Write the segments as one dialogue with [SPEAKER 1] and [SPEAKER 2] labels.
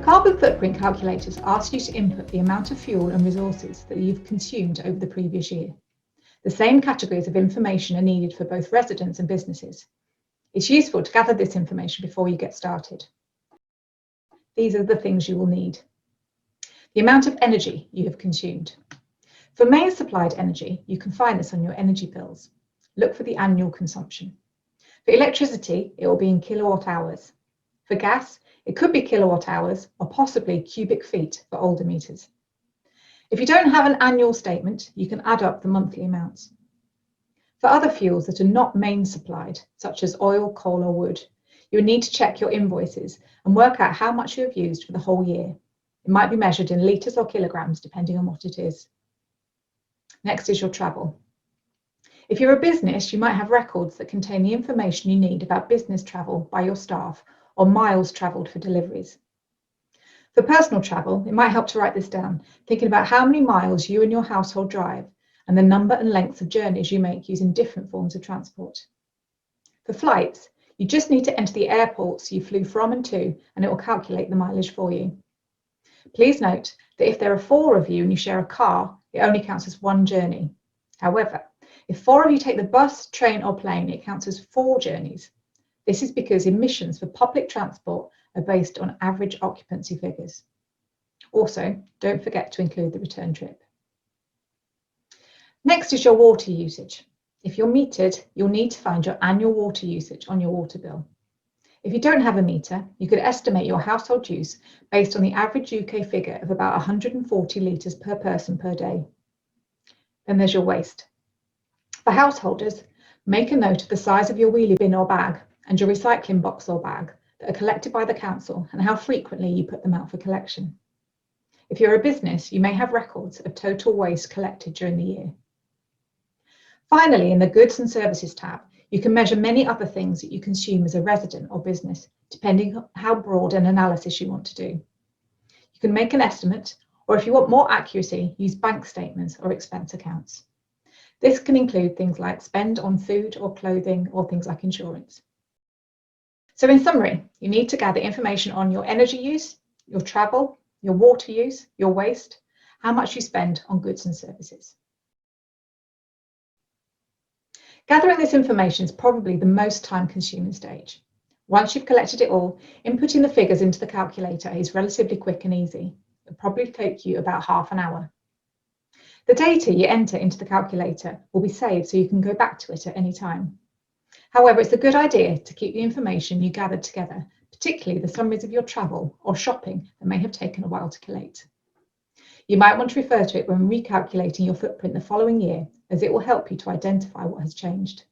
[SPEAKER 1] Carbon footprint calculators ask you to input the amount of fuel and resources that you've consumed over the previous year. The same categories of information are needed for both residents and businesses. It's useful to gather this information before you get started. These are the things you will need. The amount of energy you have consumed. For main supplied energy, you can find this on your energy bills. Look for the annual consumption. For electricity, it will be in kilowatt hours. For gas, it could be kilowatt hours or possibly cubic feet for older meters. If you don't have an annual statement, you can add up the monthly amounts. For other fuels that are not main supplied, such as oil, coal or wood, you will need to check your invoices and work out how much you have used for the whole year. It might be measured in litres or kilograms, depending on what it is. Next is your travel. If you're a business, you might have records that contain the information you need about business travel by your staff or miles travelled for deliveries. For personal travel, it might help to write this down, thinking about how many miles you and your household drive and the number and lengths of journeys you make using different forms of transport. For flights, you just need to enter the airports you flew from and to, and it will calculate the mileage for you. Please note that if there are 4 of you and you share a car, it only counts as 1 journey. However, if 4 of you take the bus, train or plane, it counts as 4 journeys. This is because emissions for public transport are based on average occupancy figures. Also, don't forget to include the return trip. Next is your water usage. If you're metered, you'll need to find your annual water usage on your water bill. If you don't have a meter, you could estimate your household use based on the average UK figure of about 140 litres per person per day. Then there's your waste. For householders, make a note of the size of your wheelie bin or bag and your recycling box or bag that are collected by the council and how frequently you put them out for collection. If you're a business, you may have records of total waste collected during the year. Finally, in the Goods and Services tab, you can measure many other things that you consume as a resident or business, depending on how broad an analysis you want to do. You can make an estimate, or if you want more accuracy, use bank statements or expense accounts. This can include things like spend on food or clothing or things like insurance. So in summary, you need to gather information on your energy use, your travel, your water use, your waste, how much you spend on goods and services. Gathering this information is probably the most time-consuming stage. Once you've collected it all, inputting the figures into the calculator is relatively quick and easy. It'll probably take you about half an hour. The data you enter into the calculator will be saved so you can go back to it at any time. However, it's a good idea to keep the information you gathered together, particularly the summaries of your travel or shopping that may have taken a while to collate. You might want to refer to it when recalculating your footprint the following year, as it will help you to identify what has changed.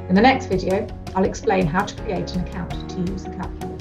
[SPEAKER 1] In the next video, I'll explain how to create an account to use the calculator.